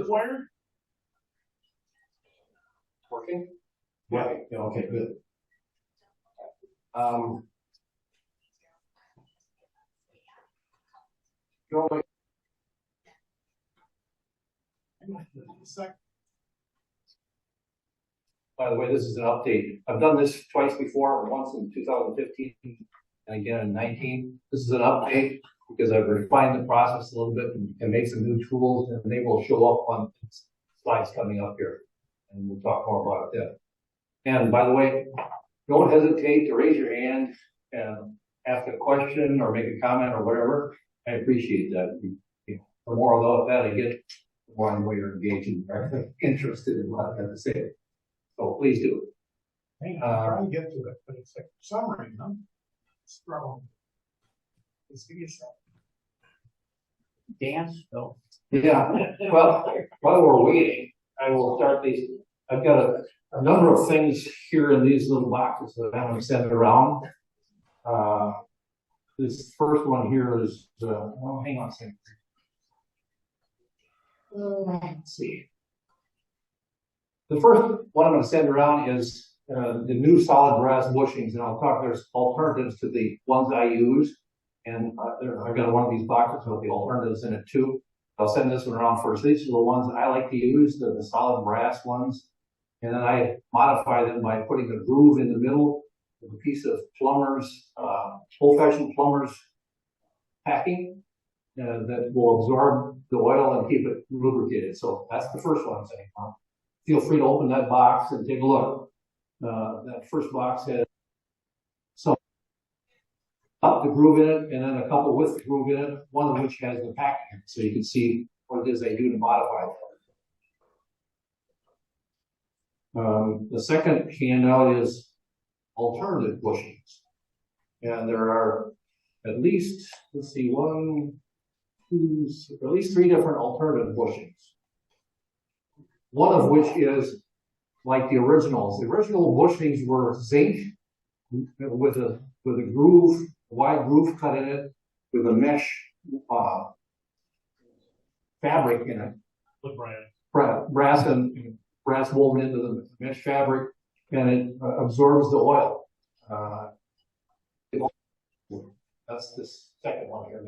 wire? Working? Yeah, yeah, okay, good. Going. By the way, this is an update. I've done this twice before, once in 2015 and again in 19. This is an update because I've refined the process a little bit and made some new tools, and they will show up on slides coming up here. And we'll talk more about it then. And by the way, don't hesitate to raise your hand and ask a question or make a comment or whatever. I appreciate that. The more of that I get, the more I'm engaging or interested in what I have to say. So please do. Hey, I'm trying to get to it, but it's like summary, huh? Struggle. Just give me a second. Dance, though. Yeah. Well, while we're waiting, I will start these. I've got a number of things here in these little boxes that I'm going to send around. This first one here is, well, hang on a second. Let's see. The first one I'm going to send around is the new solid brass bushings, and I'll talk. There's alternatives to the ones I use, and I've got one of these boxes with the alternatives in it too. I'll send this one around first. These are the ones that I like to use, the solid brass ones, and then I modify them by putting a groove in the middle with a piece of plumber's, old-fashioned plumber's packing that will absorb the oil and keep it lubricated. So that's the first one I'm saying. Feel free to open that box and take a look. That first box has some up the groove in it, and then a couple with the groove in it, one of which has the packing, so you can see what it is I do to modify it. The second handout is alternative bushings. And there are at least, let's see, at least 3 different alternative bushings. One of which is like the originals. The original bushings were zinc with a groove, a wide groove cut in it with a mesh fabric in it. With brass woven into the mesh fabric, and it absorbs the oil. That's this second one here.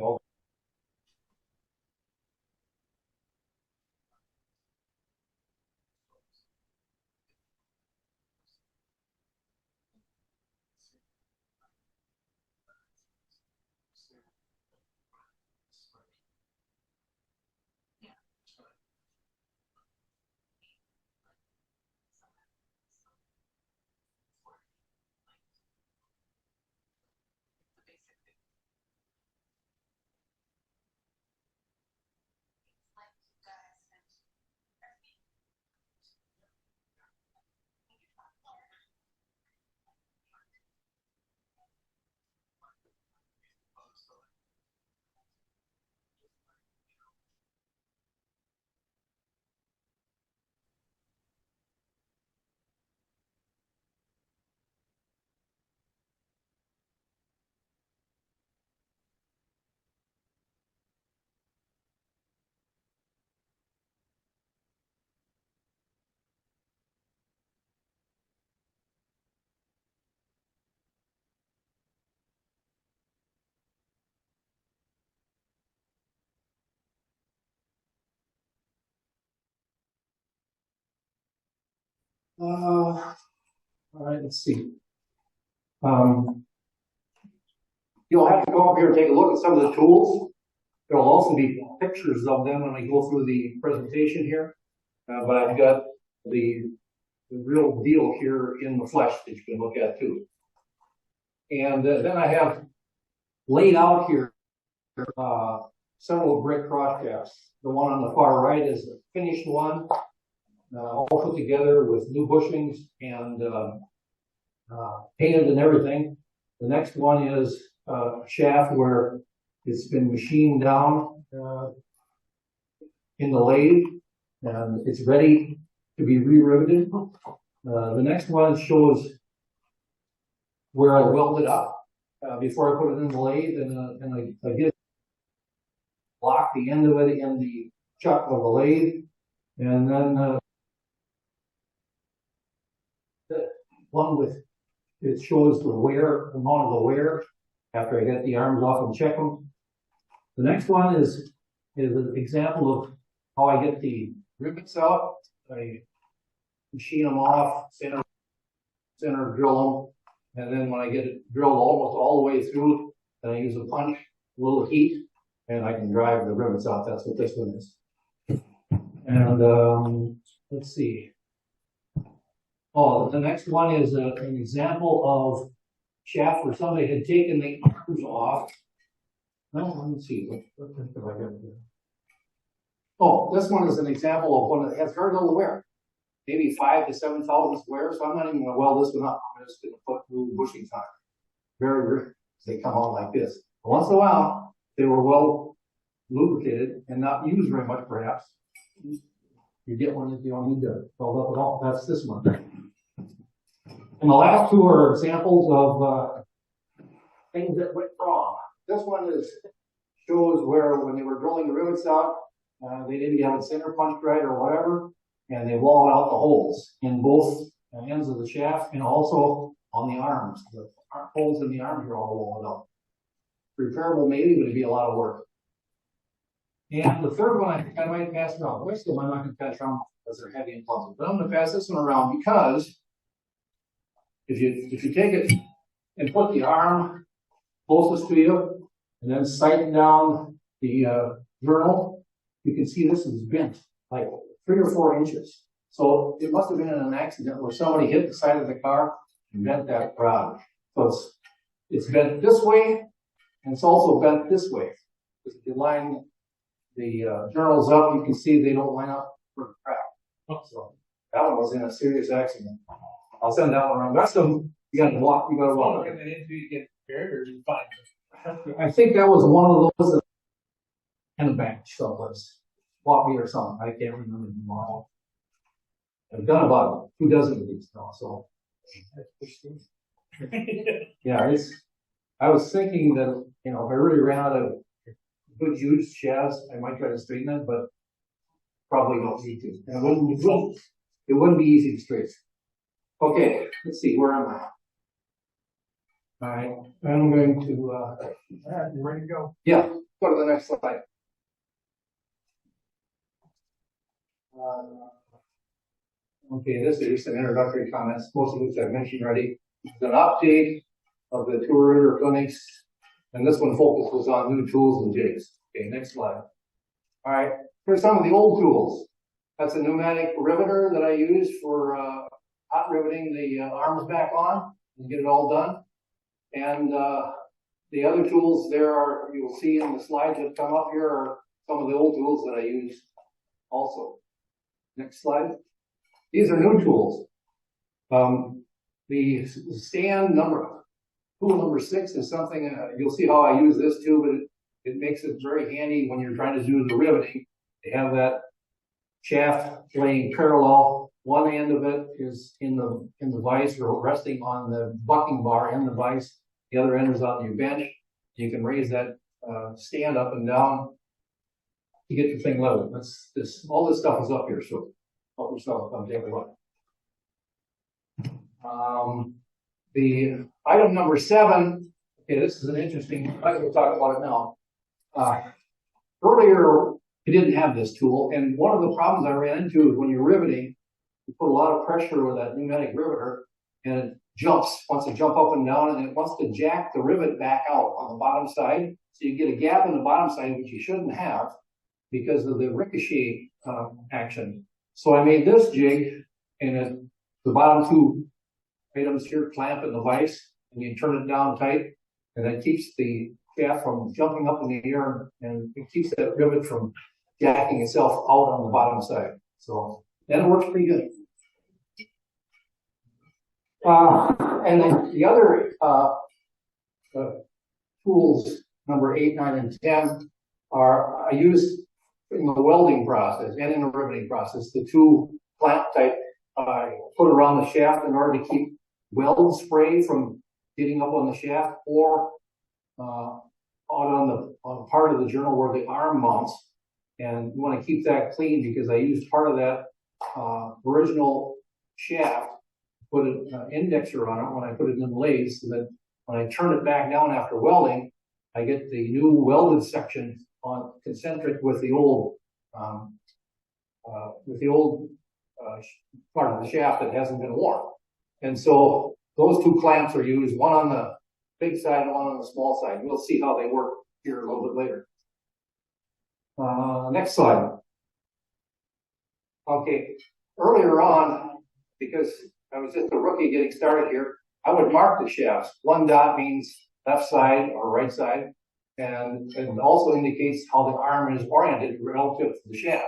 All right, let's see. You'll have to go up here and take a look at some of the tools. There'll also be pictures of them when I go through the presentation here. But I've got the real deal here in the flesh that you can look at too. And then I have laid out here several brick cross shafts. The one on the far right is the finished one, all put together with new bushings and painted and everything. The next one is a shaft where it's been machined down in the lathe, and it's ready to be re-riveted. The next one shows where I welded up before I put it in the lathe, and I did block the end of it in the chuck of the lathe, And then, the one with, it shows the wear, amount of the wear after I get the arms off and check them. The next one is an example of how I get the rivets out. I machine them off, center drill them, and then when I get it drilled almost all the way through, then I use a punch, a little heat, and I can drive the rivets out. That's what this one is. And let's see. Oh, the next one is an example of shaft where somebody had taken the arms off. No, let me see. What have I got here? Oh, this one is an example of one that has very little wear. Maybe 5,000 to 7,000 wear, so I'm not even going to weld this one up. I'm just going to put new bushings on it. Very rare. They come out like this. Once in a while, they were well lubricated and not used very much, perhaps. You get one that you don't need to weld up at all. That's this one. And the last two are examples of things that went wrong. This one shows where when they were drilling the rivets out, they didn't have it center punched right or whatever, and they walled out the holes in both ends of the shaft and also on the arms. The holes in the arms are all walled out. Repairable maybe, but it'd be a lot of work. And the third one, I think I might pass around. The rest of them I'm not going to pass around because they're heavy and clumsy. But I'm going to pass this one around because if you take it and put the arm closest to you and then sighten down the journal, you can see this is bent like 3 or 4 inches. So it must have been in an accident where somebody hit the side of the car and bent that rod. So it's bent this way, and it's also bent this way. If you line the journals up, you can see they don't line up for the crack. So that one was in a serious accident. I'll send that one around. The rest of them, you got to walk. You got to walk. Looking at it until you get prepared, or you find I think that was one of those that in a bench someplace. Floppy or something. I can't remember them all. I've done about 2 dozen of these now, so. Yeah, I was thinking that, if I really ran out of good used shafts, I might try to straighten it, but probably don't need to. And it wouldn't be easy to straighten. Okay, let's see, where am I? All right, I'm going to, All right, you ready to go? yeah, go to the next slide. Okay, this is just an introductory comments, most of which I've mentioned already. It's an update of the tour clinics, and this one focuses on new tools and jigs. Okay, next slide. All right, here's some of the old tools. That's a pneumatic riveter that I use for hot riveting the arms back on and get it all done. And the other tools there are, you'll see in the slides that come up here, are some of the old tools that I use also. Next slide. These are new tools. The stand tool number 6 is something, you'll see how I use this too, but it makes it very handy when you're trying to do the riveting. They have that shaft laying parallel. One end of it is in the vise or resting on the bucking bar in the vise. The other end is on your bench. You can raise that stand up and down to get your thing level. All this stuff is up here, so help yourself come take a look. The item number 7. Okay, this is an interesting. I will talk about it now. Earlier, we didn't have this tool, and one of the problems I ran into is when you're riveting, you put a lot of pressure with that pneumatic riveter, and it wants to jump up and down, and it wants to jack the rivet back out on the bottom side. So you get a gap in the bottom side, which you shouldn't have because of the ricochet action. So I made this jig, and the bottom 2 items here clamp in the vise, and you turn it down tight, and that keeps the shaft from jumping up in the air, and it keeps that rivet from jacking itself out on the bottom side. So that works pretty good. And then the other tools, number 8, 9, and 10, I use in the welding process and in the riveting process, the 2 clamp type I put around the shaft in order to keep weld spray from getting up on the shaft, or out on the part of the journal where the arm mounts. And you want to keep that clean because I used part of that original shaft, put an indexer on it when I put it in the lathe, so that when I turn it back down after welding, I get the new welded section on concentric with the old part of the shaft that hasn't been worn. And so those two clamps are used, one on the big side and one on the small side. We'll see how they work here a little bit later. Next slide. Okay, earlier on, because I was just a rookie getting started here, I would mark the shafts. One dot means left side or right side, and it also indicates how the arm is oriented relative to the shaft.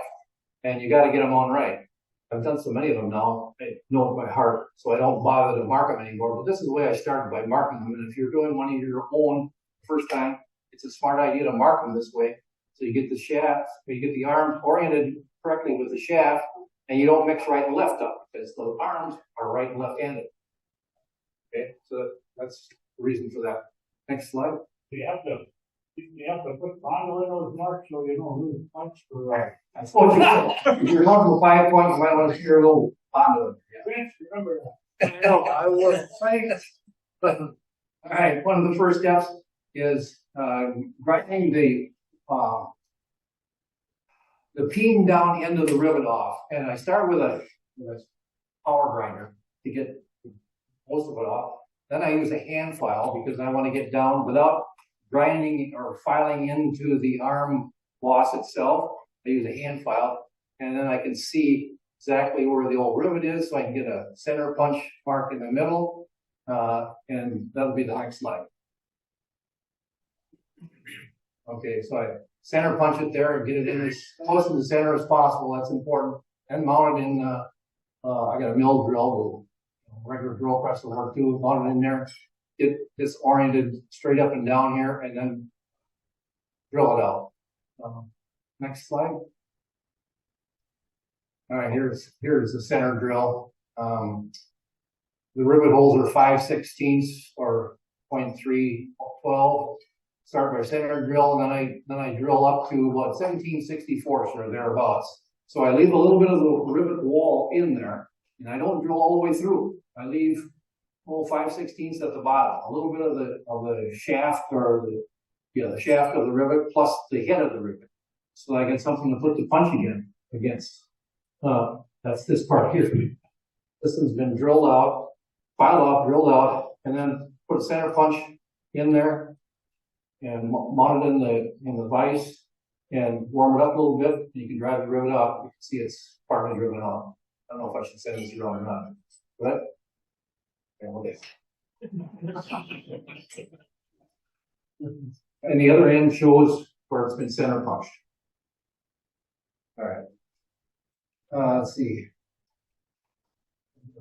And you got to get them on right. I've done so many of them now, I know it by heart, so I don't bother to mark them anymore. But this is the way I started, by marking them. And if you're doing one of your own first time, it's a smart idea to mark them this way. So you get the shaft, you get the arms oriented correctly with the shaft, and you don't mix right and left up, because the arms are right and left-handed. Okay, so that's the reason for that. Next slide. You have to put on those marks so you know who punch for right. I suppose if you're going to 5 point, you might want to steer a little onto it. Vince, remember that. No, I was saying. All right, one of the first steps is grinding the peen down end of the rivet off, and I start with a power grinder to get most of it off. Then I use a hand file because I want to get down without grinding or filing into the arm boss itself. I use a hand file, and then I can see exactly where the old rivet is, so I can get a center punch mark in the middle, and that'll be the next slide. Okay, so I center punch it there and get it in as close to the center as possible. That's important. And mount it in, I got a mill drill, regular drill press will work too, mount it in there, get this oriented straight up and down here, and then drill it out. Next slide. All right, here's the center drill. The rivet holes are 5/16 or 0.312. Start by center drill, and then I drill up to what 17/64 or thereabouts. So I leave a little bit of the rivet wall in there, and I don't drill all the way through. I leave 5/16 at the bottom, a little bit of the shaft or the shaft of the rivet plus the head of the rivet, so I get something to put the punching in against. That's this part here. This has been drilled out, filed out, drilled out, and then put a center punch in there and mount it in the vise and warm it up a little bit. You can drive the rivet out. You can see it's partly driven out. I don't know if I should say this wrong or not, but okay. And the other end shows where it's been center punched. All right. Let's see.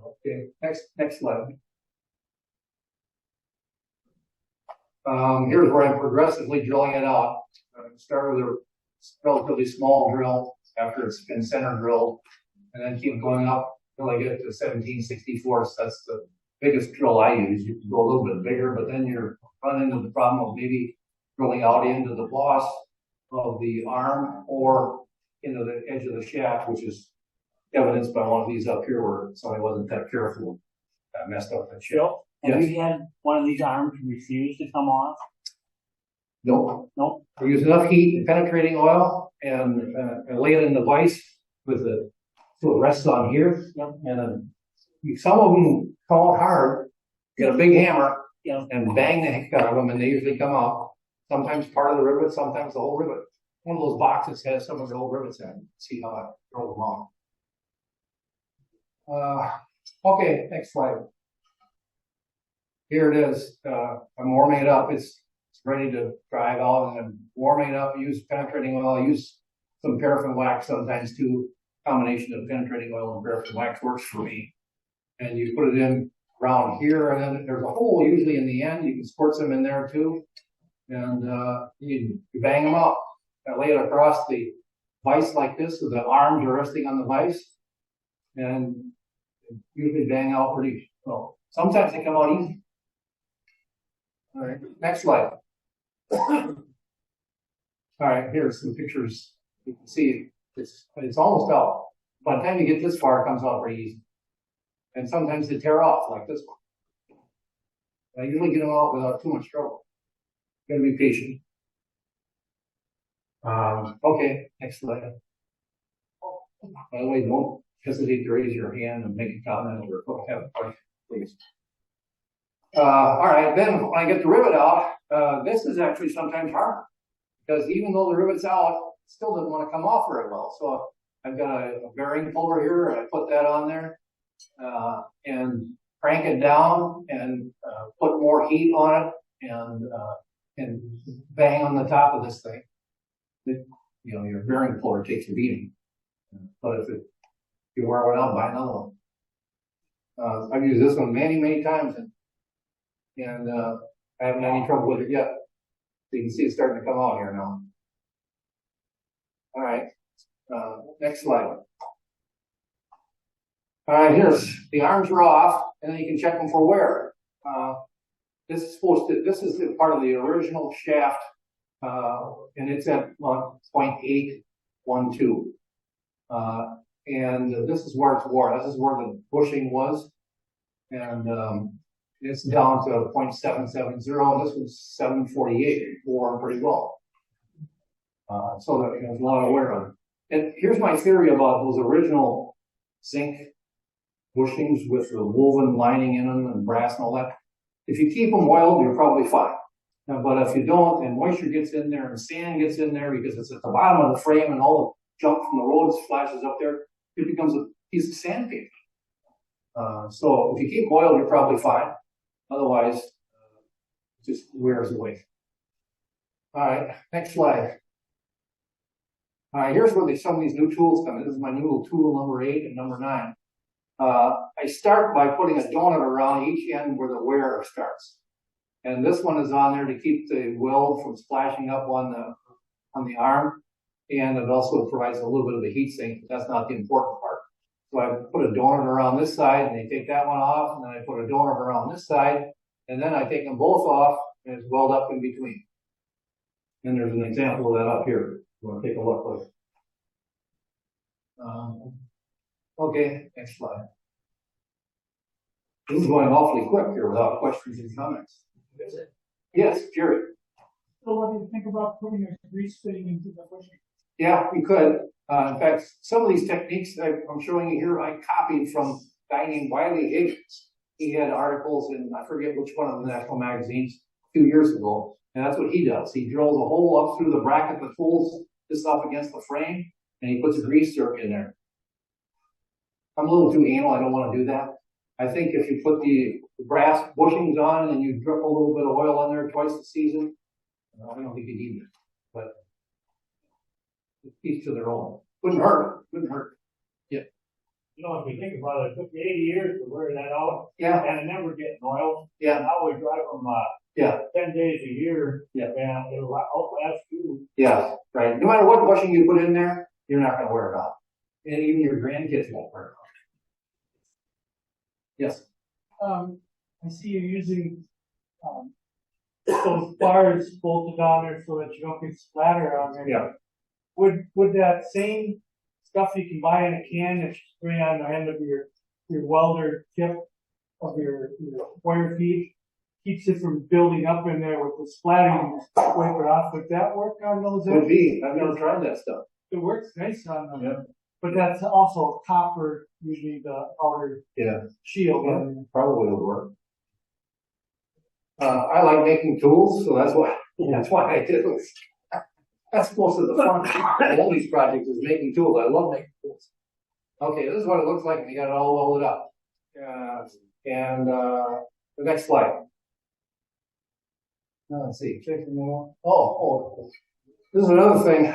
Okay, next slide. Here's where I'm progressively drilling it out. Start with a relatively small drill after it's been center drilled, and then keep going up until I get to 17/64. That's the biggest drill I use. You can go a little bit bigger, but then you're running into the problem of maybe drilling out into the boss of the arm or into the edge of the shaft, which is evidenced by one of these up here where somebody wasn't that careful, messed up that shaft. Have Yes. you had one of these arms refuse to come off? Nope. Nope. We use enough heat and penetrating oil and lay it in the vise with so it rests on here. Yep. And then some of them come out hard, get a big hammer Yep. and bang the heck out of them, and they usually come out. Sometimes part of the rivet, sometimes the whole rivet. One of those boxes has some of the old rivets in it. See how I throw them on. Okay, next slide. Here it is. I'm warming it up. It's ready to drive out, and I'm warming it up. Use penetrating oil. Use some paraffin wax sometimes too. Combination of penetrating oil and paraffin wax works for me. And you put it in around here, and then there's a hole usually in the end. You can squirt some in there too, and you bang them up. I lay it across the vise like this, so the arms are resting on the vise, and usually bang out pretty well. Sometimes they come out easy. All right, next slide. All right, here's some pictures You can see it's almost out. By the time you get this far, it comes out pretty easy. And sometimes they tear off like this one. I usually get them out without too much trouble. Gotta be patient. Okay, next slide. By the way, don't hesitate to raise your hand and make a comment or have a question, please. All right, then when I get the rivet out, this is actually sometimes hard because even though the rivet's out, it still doesn't want to come off very well. So I've got a bearing puller here, and I put that on there and crank it down and put more heat on it and bang on the top of this thing. You know, your bearing puller takes a beating. But if you wear one out, buy another one. I've used this one many times, and I haven't had any trouble with it yet. So you can see it's starting to come out here now. All right, next slide. All right, here's the arms are off, and then you can check them for wear. This is part of the original shaft, and it's at 0.812. And this is where it's wore. This is where the bushing was. And it's down to 0.770. This was 748. It wore pretty well. So there's a lot of wear on it. And here's my theory about those original zinc bushings with the woven lining in them and brass and all that. If you keep them oiled, you're probably fine. But if you don't, and moisture gets in there and sand gets in there because it's at the bottom of the frame and all the junk from the road splashes up there, it becomes a piece of sandpaper. So if you keep oiled, you're probably fine. Otherwise, it just wears away. All right, next slide. All right, here's where some of these new tools come in. This is my new tool number 8 and number 9. I start by putting a donut around each end where the wear starts. And this one is on there to keep the weld from splashing up on the arm. And it also provides a little bit of a heat sink, but that's not the important part. So I put a donut around this side, and they take that one off, and then I put a donut around this side, and then I take them both off, and it's weld up in between. And there's an example of that up here. You want to take a look with it. Okay, next slide. This is going awfully quick here without questions and comments. Is it? Yes, Jerry. So what do you think about putting a grease fitting into the bushing? Yeah, you could. In fact, some of these techniques that I'm showing you here, I copied from a guy named Wiley Higgins. He had articles in, I forget which one of the national magazines, a few years ago. And that's what he does. He drills a hole up through the bracket that pulls this up against the frame, and he puts a grease zerk in there. I'm a little too anal. I don't want to do that. I think if you put the brass bushings on and you drip a little bit of oil on there twice a season, I don't think you need it. But each to their own. Wouldn't hurt. Wouldn't hurt. Yeah. You know, if you think about it, it took me 80 years to wear that out. Yeah. And I never get oil. Yeah. And now we drive them 10 days a year. Yeah. And it'll outlast you. Yeah. Right. No matter what bushing you put in there, you're not going to wear it out. And even your grandkids won't wear it out. Yes. I see you're using those bars bolted on there so that you don't get splatter on there. Yeah. Would that same stuff you can buy in a can that you spray on the end of your welder tip of your wire feed keeps it from building up in there with the splattering, you just wipe it off? Would that work on those? Would be. I've never tried that stuff. It works nice on them. Yeah. But that's also copper, usually the outer shield. Yeah, probably would work. I like making tools, so that's why I did this. That's most of the fun of all these projects is making tools. I love making tools. Okay, this is what it looks like when you got it all welded up. And the next slide. Let's see. Oh, this is another thing.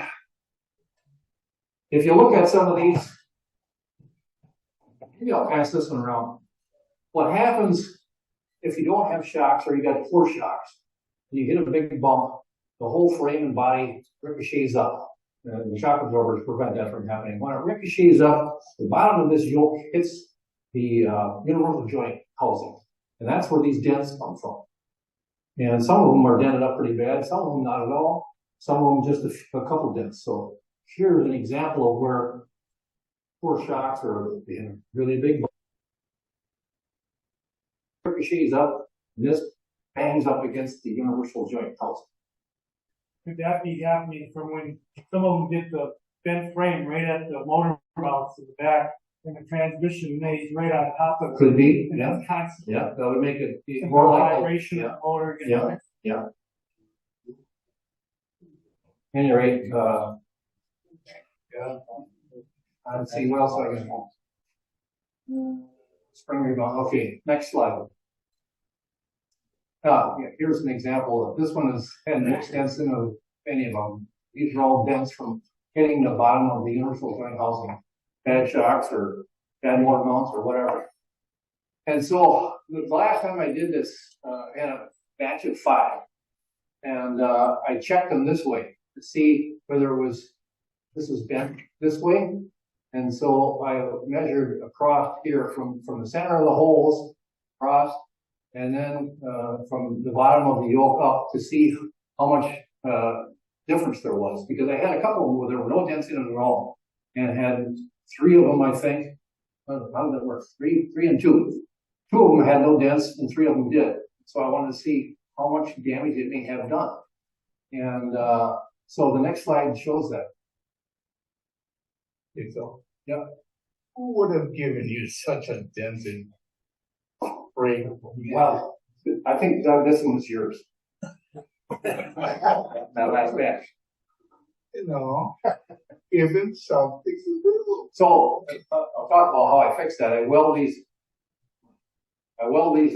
If you look at some of these, maybe I'll pass this one around. What happens if you don't have shocks or you got poor shocks, and you hit a big bump, the whole frame and body ricochets up. The shock absorbers prevent that from happening. When it ricochets up, the bottom of this yoke hits the universal joint housing. And that's where these dents come from. And some of them are dented up pretty bad, some of them not at all, some of them just a couple dents. So here's an example of where four shocks are really big. Ricochets up, and this bangs up against the universal joint housing. Could that be happening from when some of them get the bent frame right at the motor mounts in the back and the transmission lays right on top of it? Could be, And yeah, it's constant. yeah, that would make it be More more like, vibration of the motor. gets Yeah. fixed. any rate, let's see, what else I got? Spring rebound, okay, next slide. Yeah, here's an example. This one is had an extension of any of them. These are all dents from hitting the bottom of the universal joint housing, bad shocks or bad mortar mounts or whatever. And so the last time I did this, I had a batch of 5, and I checked them this way to see whether this was bent this way. And so I measured across here from the center of the holes across, and then from the bottom of the yoke up to see how much difference there was, because I had a couple of them where there were no dents in it at all, and had 3 of them, I think. How did it work? 3 and 2. 2 of them had no dents, and 3 of them did. So I wanted to see how much damage it may have done. And so the next slide shows that. Think so? Yeah. Who would have given you such a dented frame? Well, I think, Doug, this one's yours. That last batch. You know, isn't something to do? So I'll talk about how I fixed that. I weld these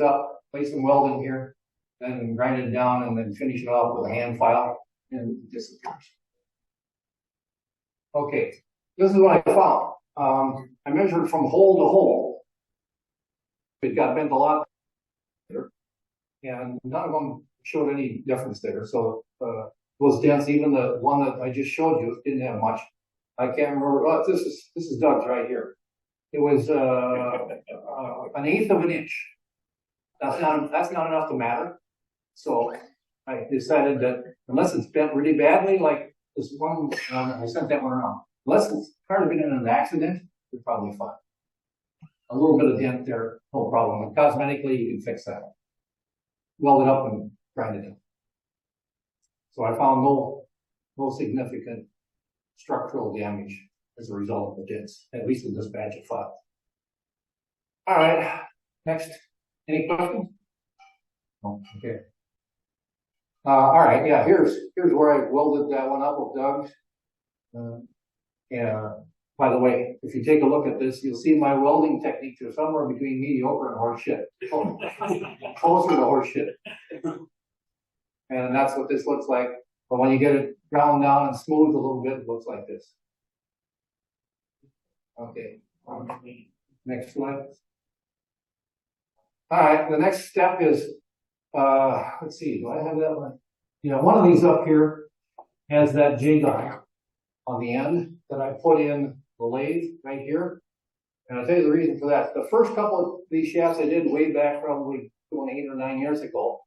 up, place some welding here, then grind it down, and then finish it off with a hand file, and it disappears. Okay, this is what I found. I measured from hole to hole. It got bent a lot, and none of them showed any difference there. So those dents, even the one that I just showed you, didn't have much. I can't remember. Oh, this is Doug's right here. It was an eighth of an inch. That's not enough to matter. So I decided that unless it's bent really badly, like this one, I sent that one around. Unless it's part of it in an accident, it's probably fine. A little bit of dent there, no problem. Cosmetically, you can fix that. Weld it up and grind it in. So I found no significant structural damage as a result of the dents, at least in this batch of 5. All right, next. Any questions? Oh, okay. All right, yeah, here's where I welded that one up with Doug's. Yeah. By the way, if you take a look at this, you'll see my welding techniques are somewhere between mediocre and horse shit. Closer to horse shit. And that's what this looks like. But when you get it ground down and smooth a little bit, it looks like this. Okay. Next slide. All right, the next step is, let's see, do I have that one? Yeah, one of these up here has that J die on the end that I put in the lathe right here. And I'll tell you the reason for that. The first couple of these shafts I did way back probably 8 or 9 years ago,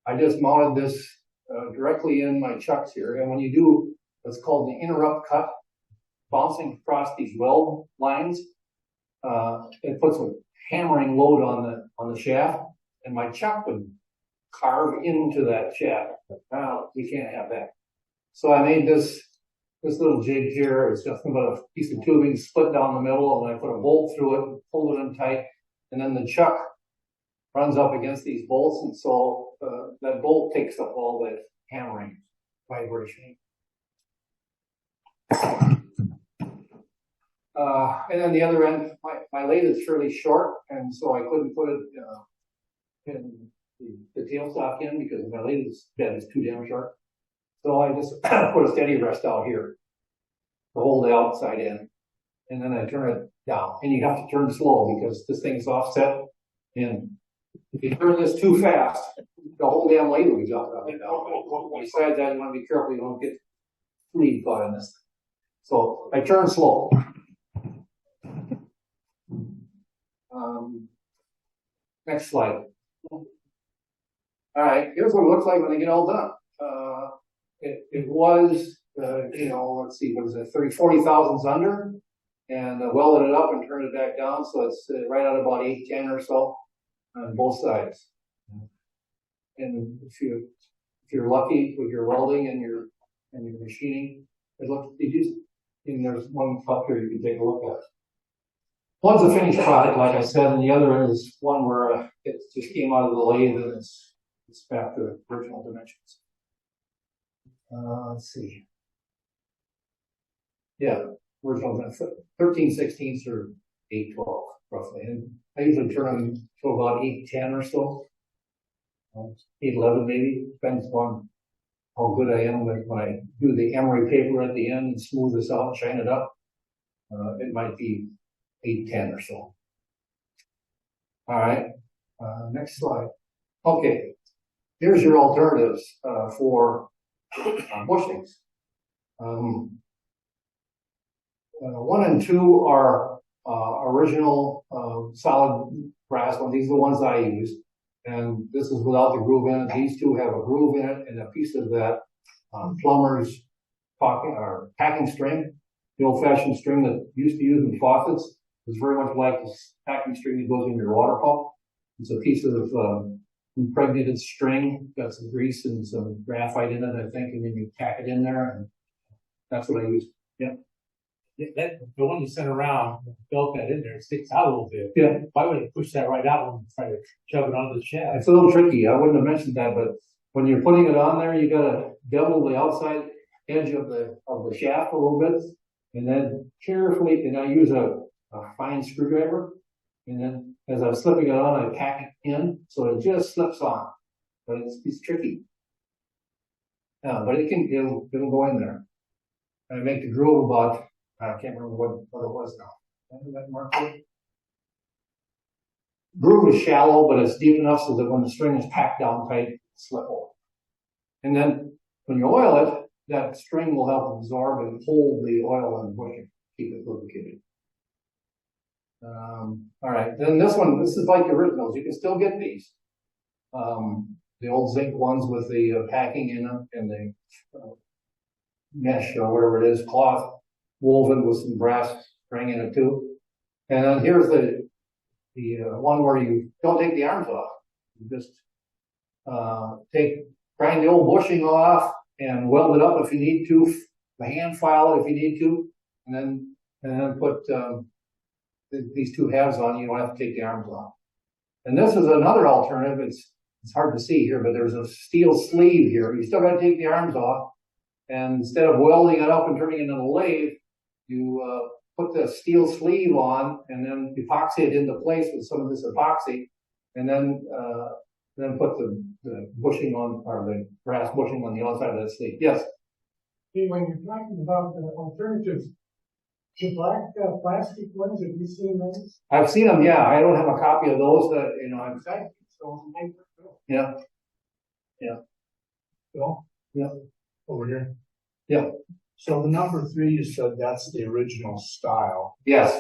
I just mounted this directly in my chucks here. And when you do what's called the interrupt cut, bouncing across these weld lines, it puts a hammering load on the shaft, and my chuck would carve into that shaft. Now we can't have that. So I made this little jig here. It's nothing but a piece of tubing split down the middle, and I put a bolt through it, pulled it in tight, and then the chuck runs up against these bolts, and so that bolt takes up all that hammering vibration. And then the other end, my lathe is fairly short, and so I couldn't put it in the tailstock in because my lathe bed is too damn short. So I just put a steady rest out here to hold the outside in, and then I turn it down. And you have to turn slow because this thing's offset, and if you turn this too fast, the whole damn lathe will be dropped out. Besides that, you want to be careful you don't get fleas caught in this. So I turn slow. Next slide. All right, here's what it looks like when they get all done. It was let's see, what is it, 40,000s under, and welded it up and turned it back down, so it's right at about 810 or so on both sides. And if you're lucky with your welding and your machining, and there's one up here you can take a look at. One's a finished product, like I said, and the other is one where it just came out of the lathe and it's back to original dimensions. Let's see. Yeah, original 13/16 or 8/12 roughly, and I usually turn them to about 810 or so, 811 maybe, depends on how good I am when I do the emery paper at the end and smooth this out, shine it up. It might be 810 or so. All right, next slide. Okay, here's your alternatives for bushings. 1 and 2 are original solid brass ones. These are the ones I use, and this is without the groove in it. These two have a groove in it and a piece of that plumber's packing string, the old-fashioned string that used to use in faucets. It's very much like this packing string that goes in your water pump. It's a piece of impregnated string, got some grease and some graphite in it, I think, and then you tack it in there, and that's what I use. Yeah. The one you sent around, built that in there, it sticks out a little bit. Yeah. Why would it push that right out and try to shove it onto the shaft? It's a little tricky. I wouldn't have mentioned that, but when you're putting it on there, you gotta bevel the outside edge of the shaft a little bit, and then carefully, and I use a fine screwdriver, and then as I'm slipping it on, I pack it in so it just slips on. But it's tricky. But it'll go in there. And I make the groove about, I can't remember what it was now. That marker? Groove is shallow, but it's deep enough so that when the string is packed down tight, it'll slip over. And then when you oil it, that string will help absorb and hold the oil in the bushing, keep it lubricated. All right, then this is like the originals. You can still get these. The old zinc ones with the packing in them and the mesh or whatever it is, cloth woven with some brass string in it too. And then here's the one where you don't take the arms off. You just grind the old bushing off and weld it up if you need to, hand file it if you need to, and then put these two halves on. You don't have to take the arms off. And this is another alternative. It's hard to see here, but there's a steel sleeve here. You still got to take the arms off, and instead of welding it up and turning it into a lathe, you put the steel sleeve on and then epoxy it into place with some of this epoxy, and then put the bushing on, or the brass bushing on the outside of that sleeve. Yes. Hey, when you're talking about alternatives, the black plastic ones, have you seen those? I've seen them. Yeah, I don't have a copy of those. Yeah. Bill? Yeah. Over here. Yeah. So the number 3, you said that's the original style. Yes.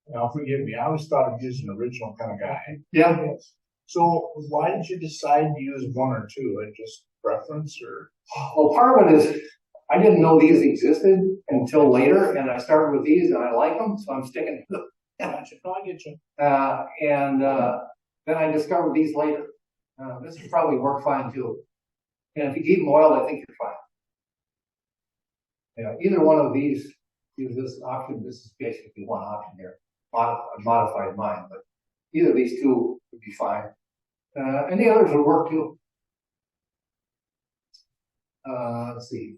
Now, forgive me, I always thought of you as an original kind of guy. Yeah. So why did you decide to use 1 or 2? Just preference, or? Well, part of it is I didn't know these existed until later, and I started with these and I like them, so I'm sticking to them. I get you. And then I discovered these later. This would probably work fine too. And if you keep them oiled, I think you're fine. Yeah, either one of these, use this option. This is basically one option here. I modified mine, but either of these two would be fine. And the others would work too. Let's see.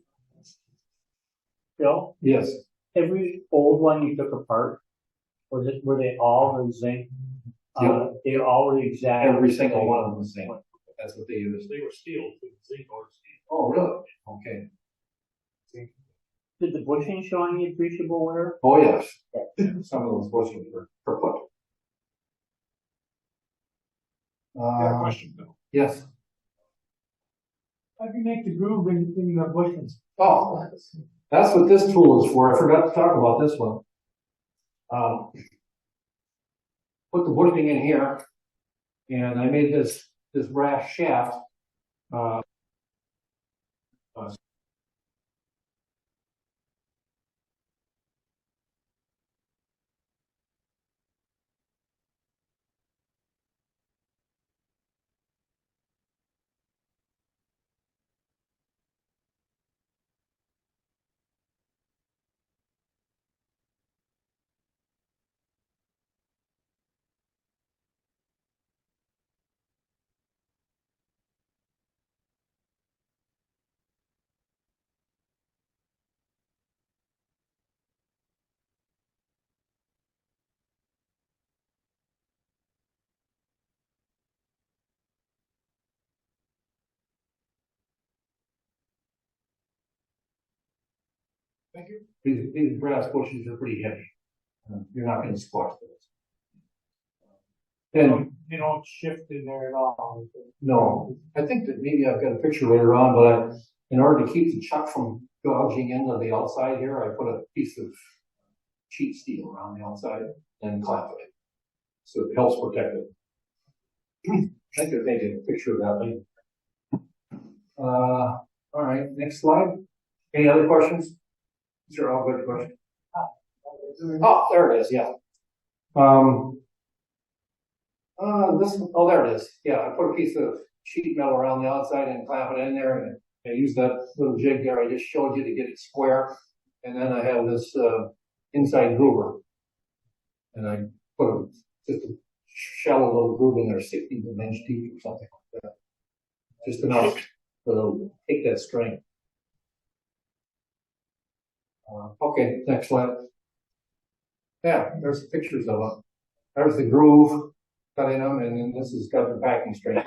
Bill, Yes. every old one you took apart, were they all the zinc? Yep. They all were the exact. Every single one of them the same. That's what they use. They were steel, zinc or steel. Oh, really? Okay. Did the bushing show any appreciable wear? Oh, yes. Some of those bushings were per foot. Yeah, question, Bill. Yes. How do you make the groove in the bushings? Oh, that's what this tool is for. I forgot to talk about this one. Put the bushing in here, and I made this brass shaft. Thank you. These grass bushes are pretty heavy. You're not gonna squash those. And You don't shift in there at all. no, I think that maybe I've got a picture later on, but in order to keep the chuck from gouging into the outside here, I put a piece of sheet steel around the outside and clamp it. So it helps protect it. I think there's maybe a picture of that later. All right, next slide. Any other questions? These are all good questions. Oh, there it is, yeah. There it is. Yeah, I put a piece of sheet metal around the outside and clamp it in there, and I use that little jig there I just showed you to get it square. And then I have this inside groover, and I put just a shallow little groove in there, 16 inch deep or something like that, just enough to take that strength. Okay, next slide. Yeah, there's the pictures of them. There's the groove cut in them, and then this has got the backing strength.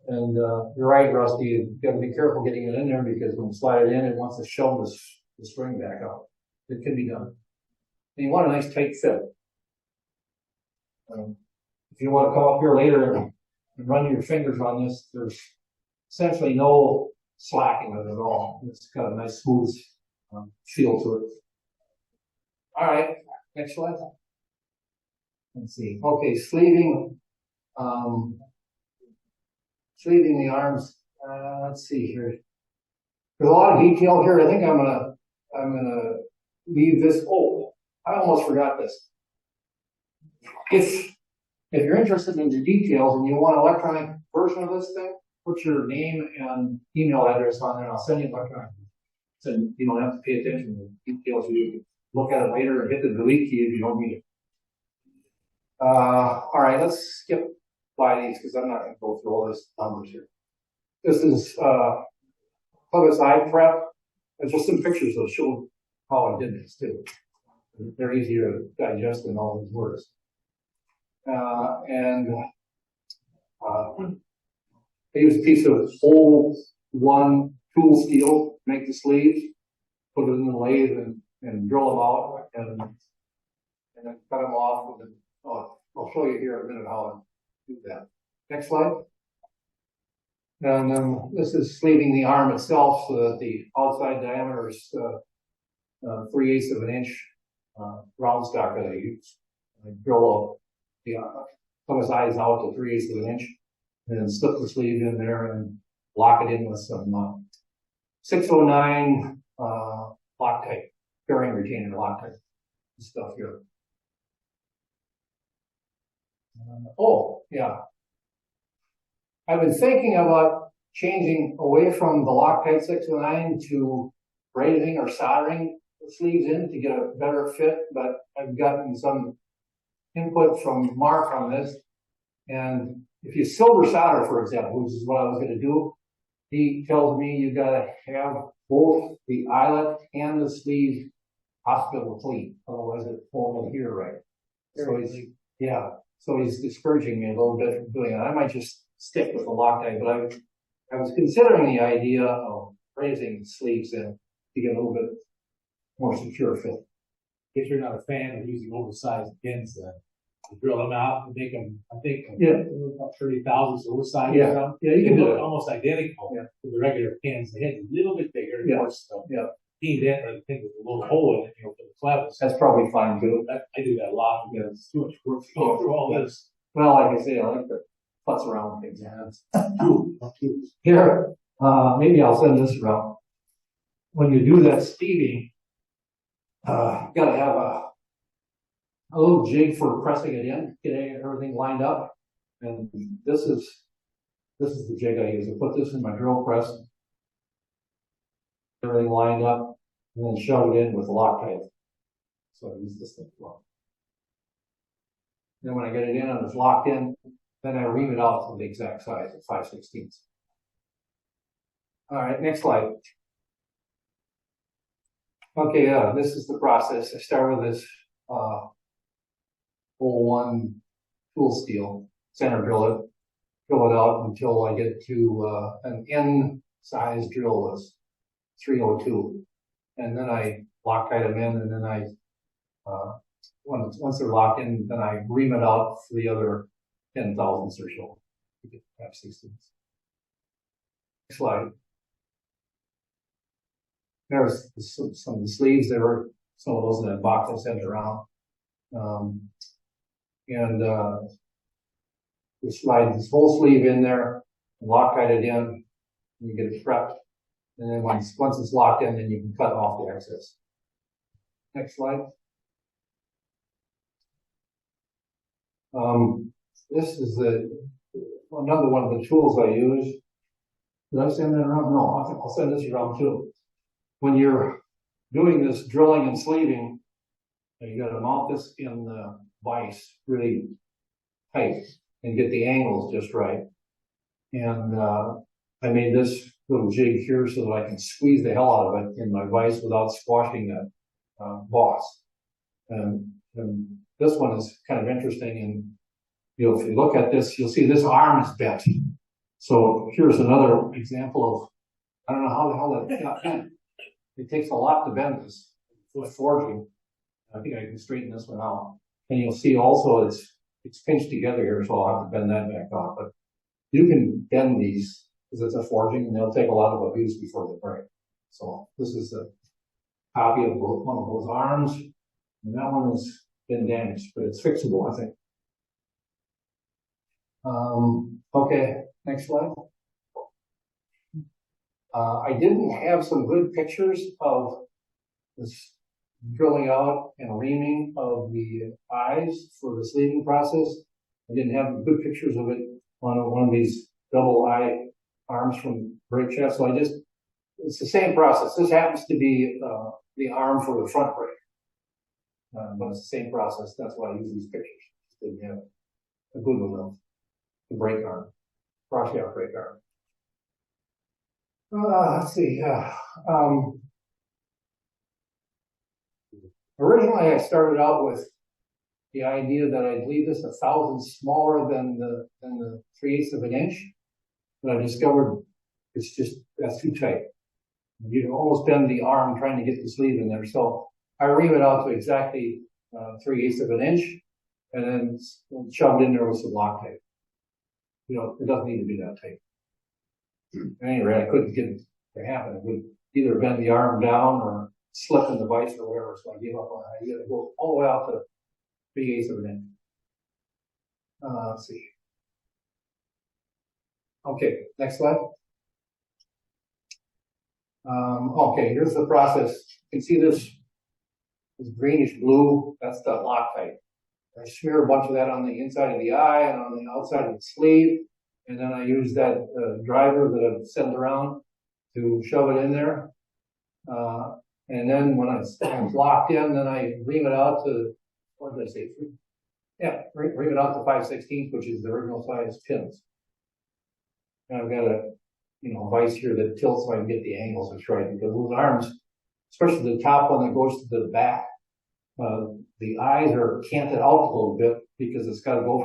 And you're right, Rusty. You got to be careful getting it in there because when you slide it in, it wants to shove the string back out. It can be done. And you want a nice tight fit. If you want to come up here later and run your fingers on this, there's essentially no slacking of it at all. It's got a nice smooth feel to it. All right, next slide. Let's see. Okay, sleeving. Sleeving the arms. Let's see here. There's a lot of detail here. I think I'm gonna leave this. Oh, I almost forgot this. If you're interested in the details and you want an electronic version of this thing, put your name and email address on there, and I'll send you an electronic. So you don't have to pay attention to the details. You can look at it later and hit the delete key if you don't need it. All right, let's skip by these because I'm not going to go through all this numbers here. This is plebiscite prep. There's just some pictures that show how I did this too. They're easier to digest than all these words. I use a piece of whole one tool steel to make the sleeves, put it in the lathe and drill them out and then cut them off with I'll show you here in a minute how I do that. Next slide. And then this is sleeving the arm itself so that the outside diameter is 3/8 of an inch round stock that I use. I drill the eyes out to 3/8 of an inch and then slip the sleeve in there and lock it in with some 609 Loctite, bearing retainer Loctite stuff here. Oh, yeah. I've been thinking about changing away from the Loctite 609 to brazing or soldering the sleeves in to get a better fit, but I've gotten some input from Mark on this. And if you silver solder, for example, which is what I was going to do, he tells me you got to have both the eyelet and the sleeve hospital clean, otherwise it won't adhere right. So he's discouraging me a little bit from doing it. I might just stick with the Loctite, but I was considering the idea of raising sleeves in to get a little bit more secure fit. If you're not a fan of using oversized pins, then you drill them out and make them, I think, Yeah. about 30,000 oversized. Yeah. Or something. Yeah, you They can do look it. almost identical Yeah. to the regular pins. The head's a little bit bigger, of Yeah. course. Yeah. Keyed in, or the pin with a little hole in it, for the clevers. That's probably fine too. I do that a lot because it's too much work to go through all this. Well, like I say, I like to futz around with things. Too. Here, maybe I'll send this around. When you do that sleeving, you gotta have a little jig for pressing it in, getting everything lined up. And this is the jig I use. I put this in my drill press, everything lined up, and then shove it in with Loctite. So I use this thing as well. Then when I get it in and it's locked in, then I ream it out to the exact size of 5/16. All right, next slide. Okay, this is the process. I start with this hole one tool steel, center drill it out until I get to an N size drill is 302. And then I Loctite them in, and then once they're locked in, then I ream it out for the other 10 thousandths or so. To get 5/16. Next slide. There's some of the sleeves. There were some of those in that box I sent around. You slide this whole sleeve in there, Loctite it in, and you get it prepped. And then once it's locked in, then you can cut off the excess. Next slide. This is another one of the tools I use. Did I send that around? No, I think I'll send this around too. When you're doing this drilling and sleeving, you got to mount this in the vise really tight and get the angles just right. And I made this little jig here so that I can squeeze the hell out of it in my vise without squashing that boss. And this one is kind of interesting. And if you look at this, you'll see this arm is bent. So here's another example of, I don't know how the hell that got bent. It takes a lot to bend this with forging. I think I can straighten this one out. And you'll see also it's pinched together here, so I'll have to bend that back off. But you can bend these because it's a forging, and they'll take a lot of abuse before they break. So this is a copy of one of those arms, and that one has been damaged, but it's fixable, I think. Okay, next slide. I didn't have some good pictures of this drilling out and reaming of the eyes for the sleeving process. I didn't have good pictures of it on one of these double eye arms from brake shaft, so it's the same process. This happens to be the arm for the front brake, but it's the same process. That's why I use these pictures. Didn't have a good one of the brake arm, cross shaft brake arm. Let's see. Originally, I started out with the idea that I'd leave this 1/1000 smaller than the 3/8 of an inch, but I discovered that's too tight. You can almost bend the arm trying to get the sleeve in there. So I ream it out to exactly 3/8 of an inch, and then shoved in there with some Loctite. It doesn't need to be that tight. At any rate, I couldn't get it to happen. It would either bend the arm down or slip in the vise or whatever, so I gave up on the idea to go all the way out to 3/8 of an inch. Let's see. Okay, next slide. Okay, here's the process. You can see this greenish blue, that's the Loctite. I smear a bunch of that on the inside of the eye and on the outside of the sleeve, and then I use that driver that I've sent around to shove it in there. And then when it's locked in, then I ream it out to, what did I say? Ream it out to 5/16, which is the original size pins. And I've got a vise here that tilts so I can get the angles just right, because those arms, especially the top one that goes to the back, the eyes are canted out a little bit because it's got to go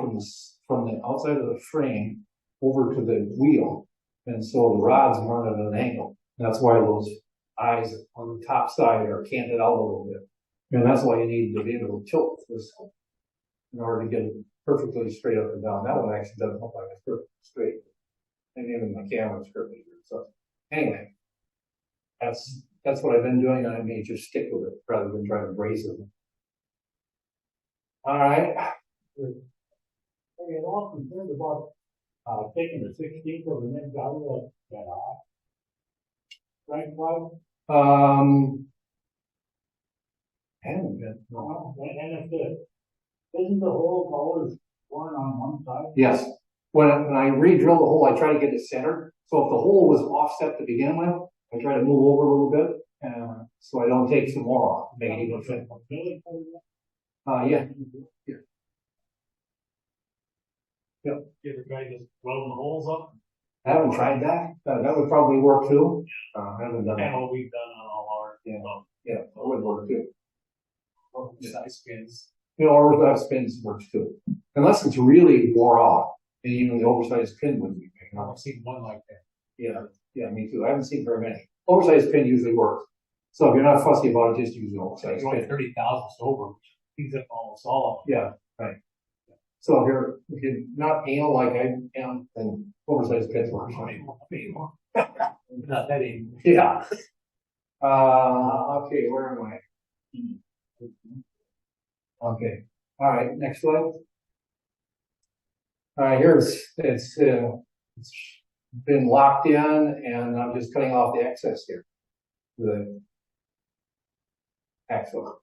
from the outside of the frame over to the wheel, and so the rods run at an angle. That's why those eyes on the top side are canted out a little bit, and that's why you need to be able to tilt this in order to get it perfectly straight up and down. That one actually doesn't look like it's perfectly straight, and even the camera's perfectly straight. So anyway, that's what I've been doing, and I may just stick with it rather than try to brace it. All right. Hey, at all concerned about taking the 16th of the next hour like that off? Right, Bob? Haven't been. No, and if isn't the hole always worn on one side? Yes. When I re-drill the hole, I try to get it centered. So if the hole was offset to begin with, I try to move over a little bit, so I don't take some more off. Make it even fit. Yeah. Yep. You ever try just welding the holes up? I haven't tried that. That would probably work too. I haven't done And that. what we've done on all our Yeah, that would work too. size pins. Oversized pins works too. Unless it's really wore out, and even the oversized pin wouldn't be picking up. I've seen one like that. Yeah, me too. I haven't seen very many. Oversized pin usually works. So if you're not fussy about it, just use an oversized You're only bit. 30,000 over, things that almost all Yeah, right. So if you're not anal like I am, then oversized bits works of fine. them. Not that even. Yeah. Okay, where am I? Okay, all right, next slide. All right, it's been locked in and I'm just cutting off the excess here. The axle.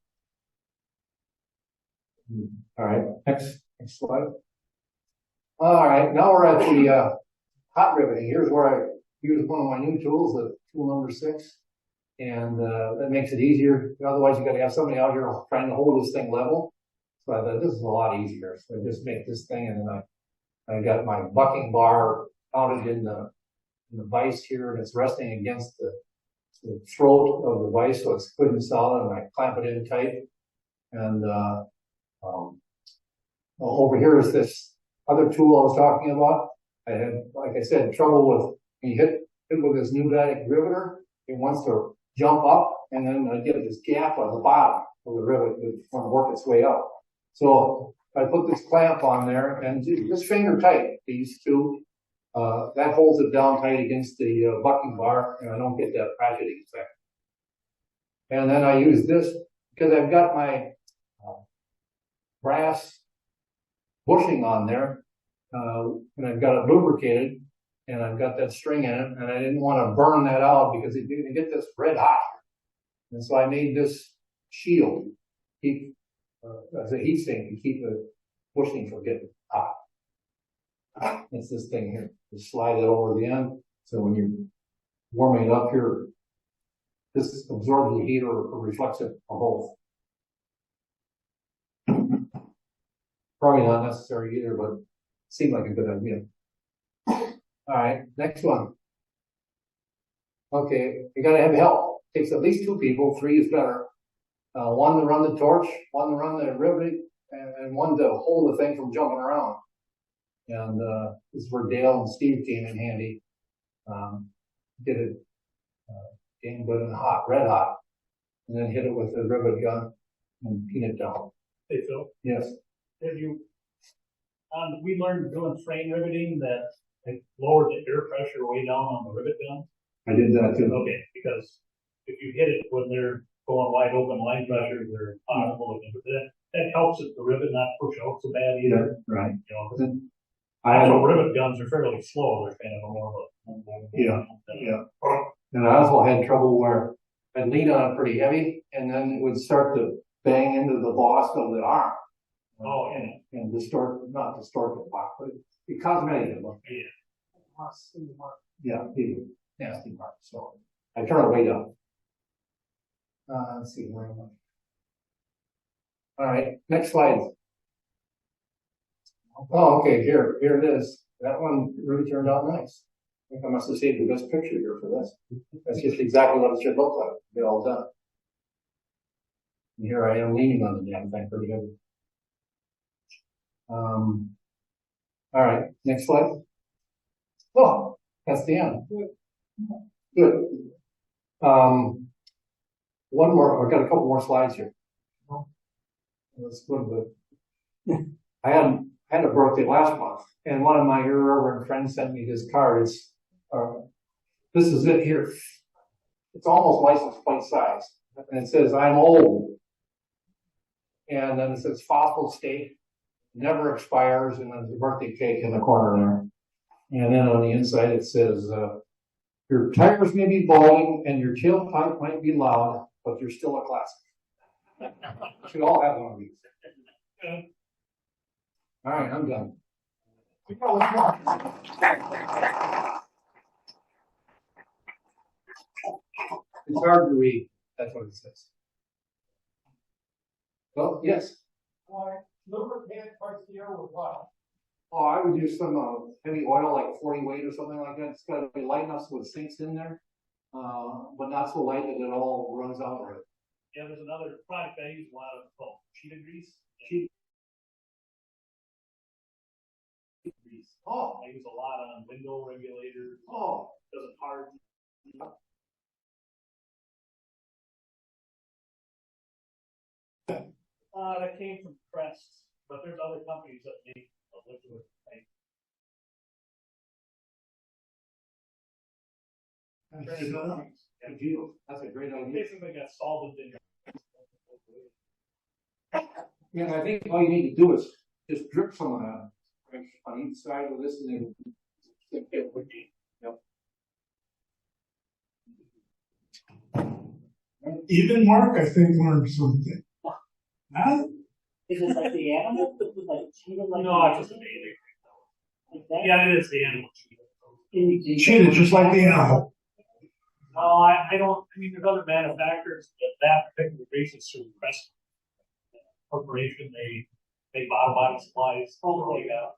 All right, next slide. All right, now we're at the hot riveting. Here's where I use one of my new tools, the tool number 6. And that makes it easier. Otherwise, you got to have somebody out here trying to hold this thing level. So I thought this is a lot easier. So I just make this thing, and then I got my bucking bar mounted in the vise here, and it's resting against the throat of the vise, so it's good and solid. And I clamp it in tight. And over here is this other tool I was talking about. I had, like I said, trouble with when you hit it with this pneumatic riveter. It wants to jump up, and then I get this gap on the bottom of the rivet that want to work its way up. So I put this clamp on there, and just finger tight, these two. That holds it down tight against the bucking bar, and I don't get that ratcheting effect. And then I use this because I've got my brass bushing on there, and I've got it lubricated. And I've got that string in it, and I didn't want to burn that out because it didn't get this red hot. And so I made this shield, keep as a heat sink to keep the bushing from getting hot. It's this thing here. Just slide it over the end, so when you're warming it up here, this absorbs the heat or reflects it or both. Probably not necessary either, but it seemed like a good idea. All right, next one. Okay, you gotta have help. It takes at least 2 people, 3 is better. One to run the torch, one to run the riveting, and one to hold the thing from jumping around. And this is where Dale and Steve came in handy. Get it getting good and hot, red hot, and then hit it with the rivet gun and pin it down. Hey, Phil, Yes. have you, we learned doing frame riveting that they lowered the air pressure way down on the rivet gun. I did that too. Okay, because if you hit it when they're going wide open line pressure, they're possible, but that helps it, the rivet not push out so bad either. Yeah, right. You know, 'cause I actual rivet guns are fairly slow. They're kind of a more of a Yeah. And I also had trouble where I'd lean on it pretty heavy, and then it would start to bang into the boss of the arm. Oh, yeah. And not distort the block, but it cosmetic look. Yeah. Yeah, nasty mark. So I turn it way down. Let's see where am I? All right, next slide. Oh, okay, here it is. That one really turned out nice. I think I must have saved the best picture here for this. That's just exactly what it should look like. Get all done. And here I am leaning on the damn thing pretty good. All right, next slide. Oh, that's the end. Good. One more. I've got a couple more slides here. Let's go to the. I had a birthday last month, and one of my irreverent friends sent me this card. It's this is it here. It's almost license plate size, and it says "I'm old," and then it says "Fossil State." Never expires, and there's a birthday cake in the corner there. And then on the inside it says, your tires may be balding and your tailpipe might be loud, but you're still a classic. Should all have one of these. All right, I'm done. It's hard to read. That's what it says. Well, yes. Lubricant parts here with what? Oh, I would use some heavy oil, like 40 weight or something like that. It's got to be light enough so it sinks in there, but not so light that it all runs out of it. Yeah, there's another product I use a lot of called cheetah grease. Grease. Oh, I use a lot on window regulators. oh, Doesn't harden. That came from Crest, but there's other companies that make a liquid paint. Good deal. That's a great idea. Basically got solvent in your. Yeah, and I think all you need to do is just drip some of that on each side of this and then. Yep. Even Mark, I think, learned something. Huh? Is it like the animal? Is it like cheetah like? No, it's just an alien. Like that? Yeah, it is the animal. Cheetah, just like the animal. No, I don't, I mean, there's other manufacturers, but that particular grease is through Crest Corporation, they make bottom supplies, like that.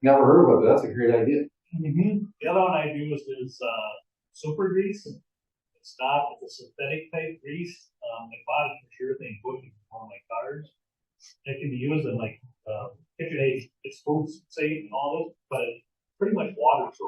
Never heard of it, but that's a great idea. The other one I do is super grease. It's not, it's a synthetic type grease. I bought it from Sure Thing Bushing on my cars. It can be used in like, kitchen aids, it's food safe and all this, but it's pretty much water source.